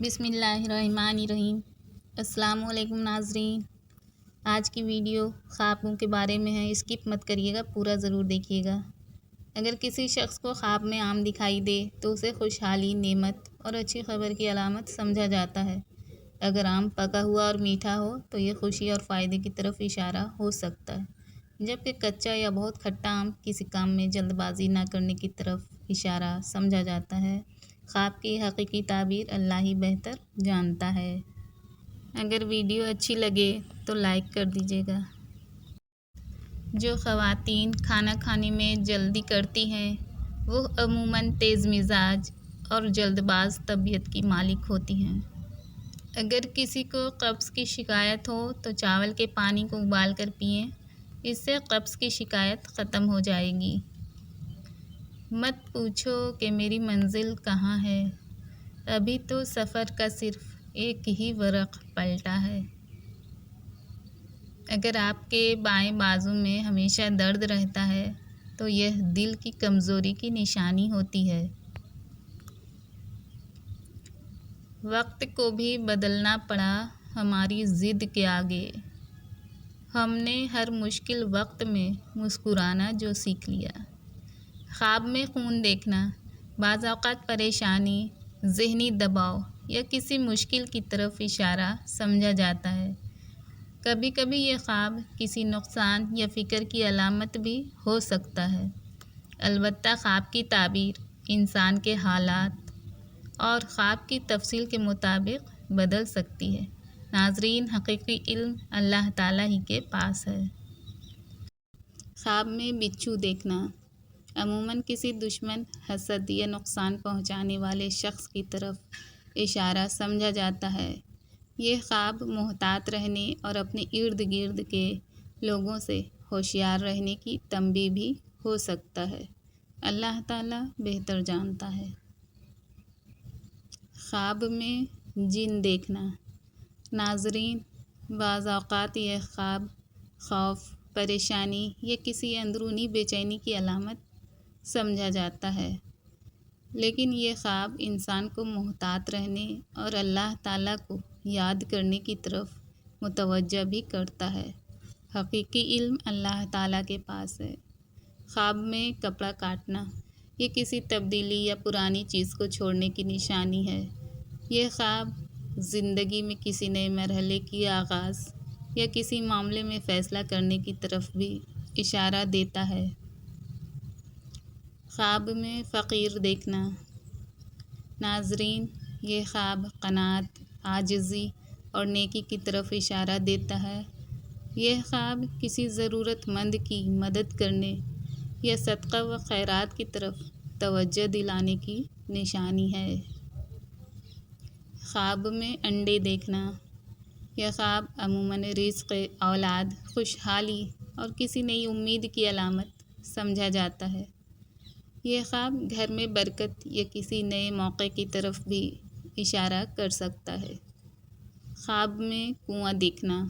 بسم اللہ الرحمن الرحیم۔ السلام علیکم ناظرین، آج کی ویڈیو خوابوں کے بارے میں ہے، اسکپ مت کریے گا، پورا ضرور دیکھیے گا۔ اگر کسی شخص کو خواب میں آم دکھائی دے تو اسے خوشحالی، نعمت اور اچھی خبر کی علامت سمجھا جاتا ہے۔ اگر آم پکا ہوا اور میٹھا ہو تو یہ خوشی اور فائدے کی طرف اشارہ ہو سکتا ہے، جبکہ کچا یا بہت کھٹا آم کسی کام میں جلد بازی نہ کرنے کی طرف اشارہ سمجھا جاتا ہے۔ خواب کی حقیقی تعبیر اللہ ہی بہتر جانتا ہے۔ اگر ویڈیو اچھی لگے تو لائک کر دیجیے گا۔ جو خواتین کھانا کھانے میں جلدی کرتی ہیں وہ عموماً تیز مزاج اور جلد باز طبیعت کی مالک ہوتی ہیں۔ اگر کسی کو قبض کی شکایت ہو تو چاول کے پانی کو ابال کر پئیں، اس سے قبض کی شکایت ختم ہو جائے گی۔ مت پوچھو کہ میری منزل کہاں ہے، ابھی تو سفر کا صرف ایک ہی ورق پلٹا ہے۔ اگر آپ کے بائیں بازو میں ہمیشہ درد رہتا ہے تو یہ دل کی کمزوری کی نشانی ہوتی ہے۔ وقت کو بھی بدلنا پڑا ہماری ضد کے آگے، ہم نے ہر مشکل وقت میں مسکرانا جو سیکھ لیا۔ خواب میں خون دیکھنا بعض اوقات پریشانی، ذہنی دباؤ یا کسی مشکل کی طرف اشارہ سمجھا جاتا ہے۔ کبھی کبھی یہ خواب کسی نقصان یا فکر کی علامت بھی ہو سکتا ہے۔ البتہ خواب کی تعبیر انسان کے حالات اور خواب کی تفصیل کے مطابق بدل سکتی ہے۔ ناظرین، حقیقی علم اللہ تعالیٰ ہی کے پاس ہے۔ خواب میں بچھو دیکھنا عموماً کسی دشمن، حسد یا نقصان پہنچانے والے شخص کی طرف اشارہ سمجھا جاتا ہے۔ یہ خواب محتاط رہنے اور اپنے ارد گرد کے لوگوں سے ہوشیار رہنے کی تنبیہ بھی ہو سکتا ہے۔ اللہ تعالیٰ بہتر جانتا ہے۔ خواب میں جن دیکھنا ناظرین، بعض اوقات یہ خواب خوف، پریشانی یا کسی اندرونی بے چینی کی علامت سمجھا جاتا ہے، لیکن یہ خواب انسان کو محتاط رہنے اور اللہ تعالیٰ کو یاد کرنے کی طرف متوجہ بھی کرتا ہے۔ حقیقی علم اللہ تعالیٰ کے پاس ہے۔ خواب میں کپڑا کاٹنا یہ کسی تبدیلی یا پرانی چیز کو چھوڑنے کی نشانی ہے۔ یہ خواب زندگی میں کسی نئے مرحلے کی آغاز یا کسی معاملے میں فیصلہ کرنے کی طرف بھی اشارہ دیتا ہے۔ خواب میں فقیر دیکھنا ناظرین، یہ خواب قناعت، عاجزی اور نیکی کی طرف اشارہ دیتا ہے۔ یہ خواب کسی ضرورت مند کی مدد کرنے یا صدقہ و خیرات کی طرف توجہ دلانے کی نشانی ہے۔ خواب میں انڈے دیکھنا یہ خواب عموماً رزق، اولاد، خوشحالی اور کسی نئی امید کی علامت سمجھا جاتا ہے۔ یہ خواب گھر میں برکت یا کسی نئے موقع کی طرف بھی اشارہ کر سکتا ہے۔ خواب میں کنواں دیکھنا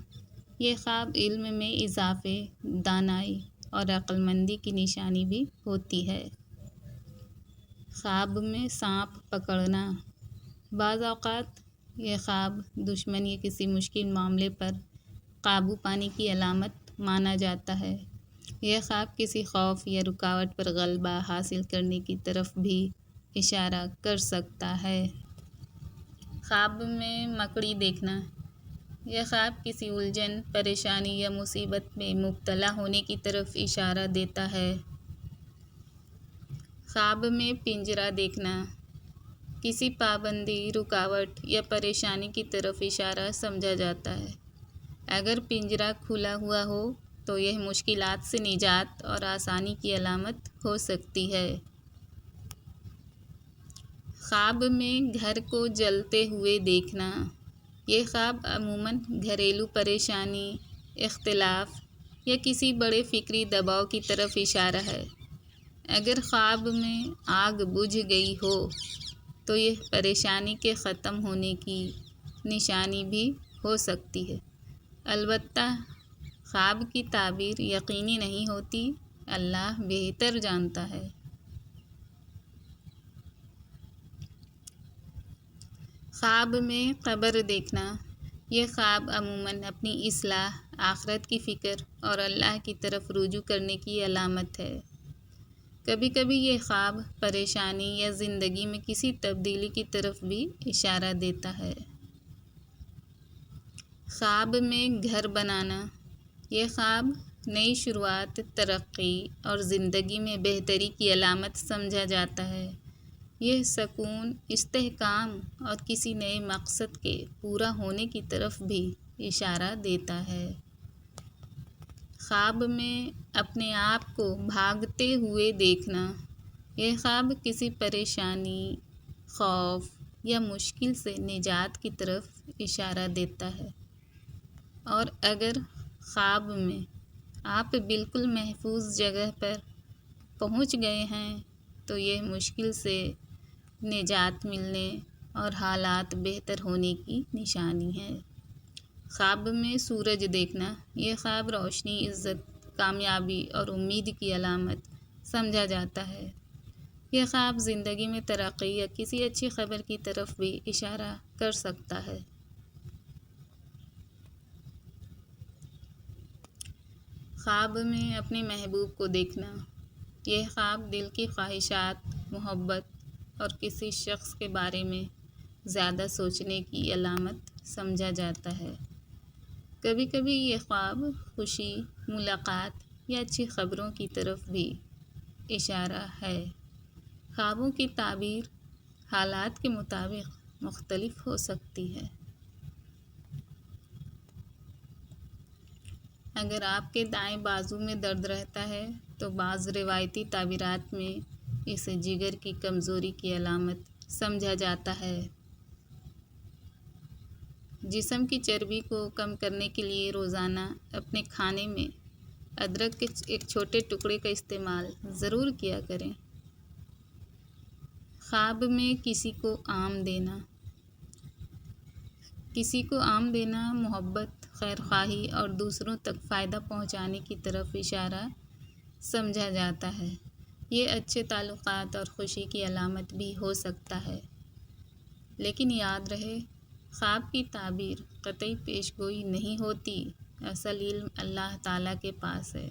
یہ خواب علم میں اضافے، دانائی اور عقل مندی کی نشانی بھی ہوتی ہے۔ خواب میں سانپ پکڑنا بعض اوقات یہ خواب دشمن یا کسی مشکل معاملے پر قابو پانے کی علامت مانا جاتا ہے۔ یہ خواب کسی خوف یا رکاوٹ پر غلبہ حاصل کرنے کی طرف بھی اشارہ کر سکتا ہے۔ خواب میں مکڑی دیکھنا یہ خواب کسی الجھن، پریشانی یا مصیبت میں مبتلا ہونے کی طرف اشارہ دیتا ہے۔ خواب میں پنجرا دیکھنا کسی پابندی، رکاوٹ یا پریشانی کی طرف اشارہ سمجھا جاتا ہے۔ اگر پنجرا کھلا ہوا ہو تو یہ مشکلات سے نجات اور آسانی کی علامت ہو سکتی ہے۔ خواب میں گھر کو جلتے ہوئے دیکھنا یہ خواب عموماً گھریلو پریشانی، اختلاف یا کسی بڑے فکری دباؤ کی طرف اشارہ ہے۔ اگر خواب میں آگ بجھ گئی ہو تو یہ پریشانی کے ختم ہونے کی نشانی بھی ہو سکتی ہے۔ البتہ خواب کی تعبیر یقینی نہیں ہوتی، اللہ بہتر جانتا ہے۔ خواب میں قبر دیکھنا، یہ خواب عموماً اپنی اصلاح، آخرت کی فکر اور اللہ کی طرف رجوع کرنے کی علامت ہے۔ کبھی کبھی یہ خواب پریشانی یا زندگی میں کسی تبدیلی کی طرف بھی اشارہ دیتا ہے۔ خواب میں گھر بنانا، یہ خواب نئی شروعات، ترقی اور زندگی میں بہتری کی علامت سمجھا جاتا ہے۔ یہ سکون، استحکام اور کسی نئے مقصد کے پورا ہونے کی طرف بھی اشارہ دیتا ہے۔ خواب میں اپنے آپ کو بھاگتے ہوئے دیکھنا، یہ خواب کسی پریشانی، خوف یا مشکل سے نجات کی طرف اشارہ دیتا ہے۔ اور اگر خواب میں آپ بالکل محفوظ جگہ پر پہنچ گئے ہیں تو یہ مشکل سے نجات ملنے اور حالات بہتر ہونے کی نشانی ہے۔ خواب میں سورج دیکھنا، یہ خواب روشنی، عزت، کامیابی اور امید کی علامت سمجھا جاتا ہے۔ یہ خواب زندگی میں ترقی یا کسی اچھی خبر کی طرف بھی اشارہ کر سکتا ہے۔ خواب میں اپنے محبوب کو دیکھنا، یہ خواب دل کی خواہشات، محبت اور کسی شخص کے بارے میں زیادہ سوچنے کی علامت سمجھا جاتا ہے۔ کبھی کبھی یہ خواب خوشی، ملاقات یا اچھی خبروں کی طرف بھی اشارہ ہے۔ خوابوں کی تعبیر حالات کے مطابق مختلف ہو سکتی ہے۔ اگر آپ کے دائیں بازو میں درد رہتا ہے تو بعض روایتی تعبیرات میں اسے جگر کی کمزوری کی علامت سمجھا جاتا ہے۔ جسم کی چربی کو کم کرنے کے لیے روزانہ اپنے کھانے میں ادرک کے ایک چھوٹے ٹکڑے کا استعمال ضرور کیا کریں۔ خواب میں کسی کو آم دینا محبت، خیرخواہی اور دوسروں تک فائدہ پہنچانے کی طرف اشارہ سمجھا جاتا ہے۔ یہ اچھے تعلقات اور خوشی کی علامت بھی ہو سکتا ہے۔ لیکن یاد رہے، خواب کی تعبیر قطعی پیش گوئی نہیں ہوتی، اصل علم اللہ تعالیٰ کے پاس ہے۔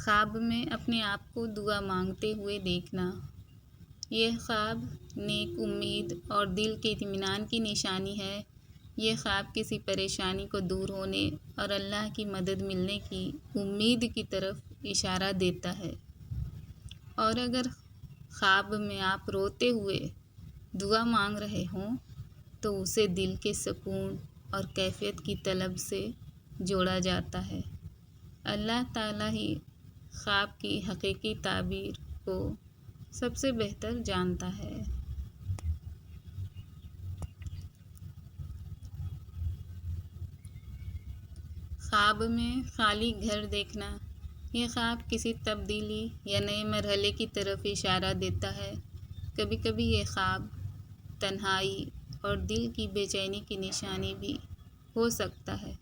خواب میں اپنے آپ کو دعا مانگتے ہوئے دیکھنا، یہ خواب نیک امید اور دل کے اطمینان کی نشانی ہے۔ یہ خواب کسی پریشانی کو دور ہونے اور اللہ کی مدد ملنے کی امید کی طرف اشارہ دیتا ہے۔ اور اگر خواب میں آپ روتے ہوئے دعا مانگ رہے ہوں تو اسے دل کے سکون اور کیفیت کی طلب سے جوڑا جاتا ہے۔ اللہ تعالیٰ ہی خواب کی حقیقی تعبیر کو سب سے بہتر جانتا ہے۔ خواب میں خالی گھر دیکھنا، یہ خواب کسی تبدیلی یا نئے مرحلے کی طرف اشارہ دیتا ہے۔ کبھی کبھی یہ خواب تنہائی اور دل کی بے چینی کی نشانی بھی ہو سکتا ہے۔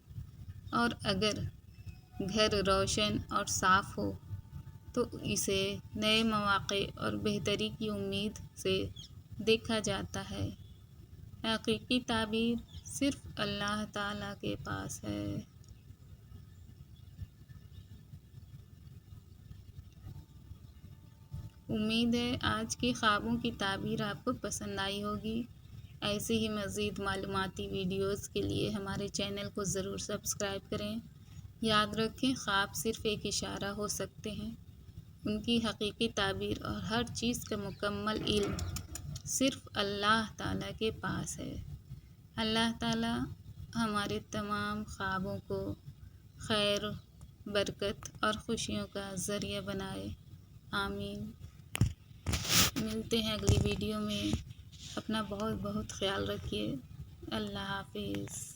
اور اگر گھر روشن اور صاف ہو تو اسے نئے مواقع اور بہتری کی امید سے دیکھا جاتا ہے۔ حقیقی تعبیر صرف اللہ تعالیٰ کے پاس ہے۔ امید ہے آج کی خوابوں کی تعبیر آپ کو پسند آئی ہوگی۔ ایسی ہی مزید معلوماتی ویڈیوز کے لیے ہمارے چینل کو ضرور سبسکرائب کریں۔ یاد رکھیں، خواب صرف ایک اشارہ ہو سکتے ہیں، ان کی حقیقی تعبیر اور ہر چیز کا مکمل علم صرف اللہ تعالیٰ کے پاس ہے۔ اللہ تعالیٰ ہمارے تمام خوابوں کو خیر، برکت اور خوشیوں کا ذریعہ بنائے، آمین۔ ملتے ہیں اگلی ویڈیو میں، اپنا بہت بہت خیال رکھیے، اللہ حافظ۔